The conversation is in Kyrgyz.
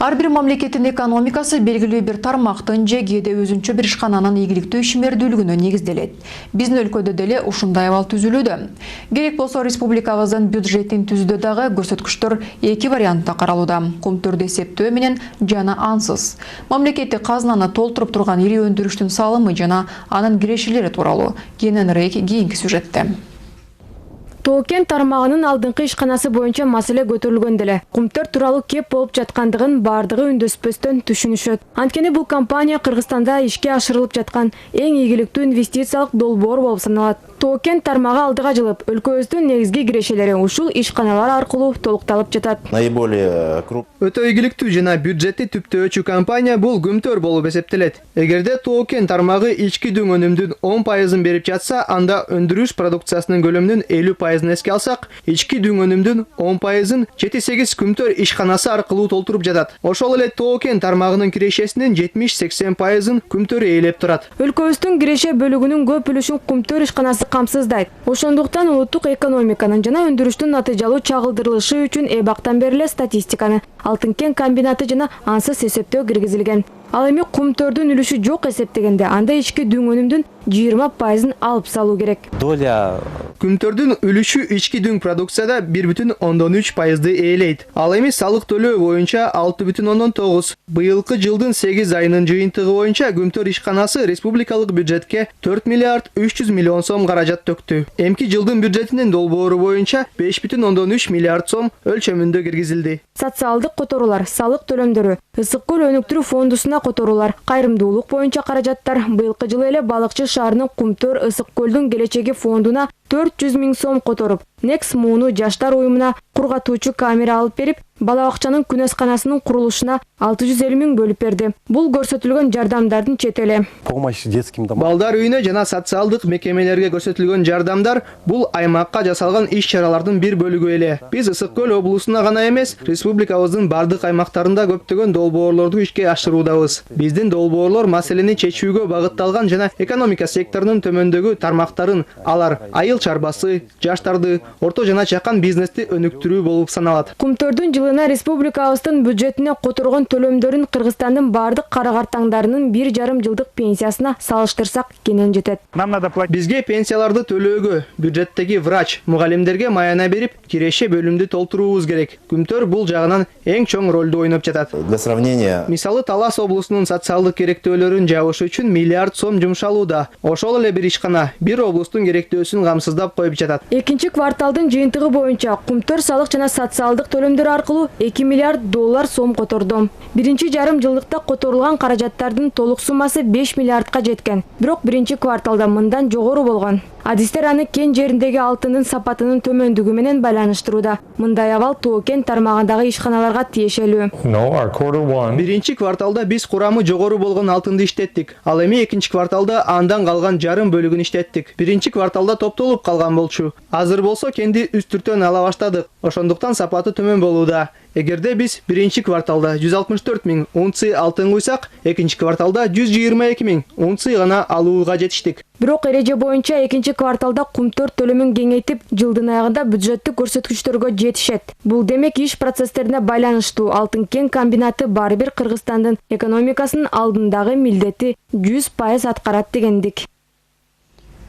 Ар бир мамлекеттин экономикасы белгилүү бир тармактын же кээде өзүнчө бир ишкананын ийгиликтүү ишмердүүлүгүнө негизделет. Биздин өлкөдө деле ушундай абал түзүлүүдө. Керек болсо республикабыздын бюджетин түзүүдө дагы көрсөткүчтөр эки вариантта каралууда. Кумтөрдү эсептөө менен жана ансыз. Мамлекеттик казынаны толтуруп турган ири өндүрүштүн салымы жана анын кирешелери тууралуу кененирээк кийинки сюжетте. Тоо-кен тармагынын алдыңкы ишканасы боюнча маселе көтөрүлгөн деле. Кумтөр тууралуу кеп болуп жаткандыгын бардыгы үндөспөстөн түшүнүшөт. Анткени бул компания Кыргызстанда ишке ашырылып жаткан эң ийгиликтүү инвестициялык долбоор болуп саналат. Тоо-кен тармагы алдыга жылып, өлкөбүздүн негизги кирешелери ушул ишканалар аркылуу толукталып жатат. Өтө ийгиликтүү жана бюджетти түптөөчү компания бул Кумтөр болуп эсептелет. Эгерде Тоо-кен тармагы ички дүң өнүмдүн 10% берип жатса, анда өндүрүш продукциясынын көлөмүнүн 50% эске алсак, ички дүң өнүмдүн 10%-ын 7-8 Кумтөр ишканасы аркылуу толтуруп жатат. Ошол эле Тоо-кен тармагынын кирешесинин 70-80%-ын Кумтөр ээлеп турат. Өлкөбүздүн киреше бөлүгүнүн көп үлүшүн Кумтөр ишканасы камсыздайт. Ошондуктан улуттук экономиканын жана өндүрүштүн натыйжалуу чагылдырылышы үчүн эбактан бери статистиканы Алтын кен комбинаты жана ансыз эсептөө киргизилген. Ал эми Кумтөрдүн үлүшү жок эсептегенде анда ички дүң өнүмдүн 20%-ын алып салуу керек. Кумтөрдүн үлүшү ички дүң продукцияда 1,3%-ды ээлейт. Ал эми салык төлөө боюнча 6,9. Быйылкы жылдын 8 айынын жыйынтыгы боюнча Кумтөр ишканасы республикалык бюджетке 4 миллиард 300 миллион сом каражат төктү. Эмки жылдын бюджетинин долбоору боюнча 5,3 миллиард сом өлчөмүндө киргизилди. Социалдык которуулар, салык төлөмдөрү, ысык көл өнүктүрүү фондусуна которуулар, кайрымдуулук боюнча каражаттар быйылкы жылы эле балыкчы шаарынын Кумтөр ысык көлдүн келечеги фондуна 400 000 сом которуп, Некс Мууну жаштар уюмуна кургатуучу камера алып берип, бала бакчанын күнөсканасынын курулушуна 650 000 бөлүп берди. Бул көрсөтүлгөн жардамдардын четели. Балдар үйүнө жана социалдык мекемелерге көрсөтүлгөн жардамдар бул аймакка жасалган иш-чаралардын бир бөлүгү эле. Биз Ысык көл облусуна гана эмес, республикабыздын бардык аймактарында көптөгөн долбоорлорду ишке ашыруудабыз. Биздин долбоорлор маселени чечүүгө багытталган жана экономика секторунун төмөндөгү тармактарын, алар айыл чарбасы, жаштарды, орто жана чакан бизнести өнүктүрүү болуп саналат. Кумтөрдүн жылына республикабыздын бюджетине которгон төлөмдөрүн Кыргызстандын бардык кара-картаңдарынын 1,5 жылдык пенсиясына салыштырсак кенен жетет. Бизге пенсияларды төлөөгө, бюджеттеги врач, мугалимдерге маяна берип, киреше бөлүмдү толтуруубуз керек. Кумтөр бул жагынан эң чоң ролду ойноп жатат. Для сравнения, Мисалы, Талас облусунун социалдык керектөөлөрүн жабыш үчүн миллиард сом жумшалууда. Ошол эле бир ишкана бир облустун керектөөсүн камсыздап коюп жатат. Экинчи кварталдын жыйынтыгы боюнча Кумтөр салык жана социалдык төлөмдөр аркылуу 2 миллиард доллар сом которду. Биринчи жарым жылдыкта которулган каражаттардын толук суммасы 5 миллиардка жеткен. Бирок биринчи кварталда мындан жогору болгон. Адистер аны кен жериндеги алтындын сапатынын төмөндүгү менен байланыштырууда. Мындай абал Тоо-кен тармагындагы ишканаларга тиешелүү. Биринчи кварталда биз курамы жогору болгон алтынды иштеттик. Ал эми экинчи кварталда андан калган жарым бөлүгүн иштеттик. Биринчи кварталда топтолуп калган болчу. Азыр болсо кенди үстүртөн ала баштадык. Ошондуктан сапаты төмөн болууда. Эгерде биз биринчи кварталда 164 000 унция алтын куйсак, экинчи кварталда 122 000 унция гана алууга жетиштик. Бирок эреже боюнча экинчи кварталда Кумтөр төлөмүн кеңейтип, жылдын аягында бюджеттик көрсөткүчтөргө жетишет. Бул демек иш процесстерине байланыштуу Алтын кен комбинаты баары бир Кыргызстандын экономикасынын алдындагы милдети 100% аткарат дегендик.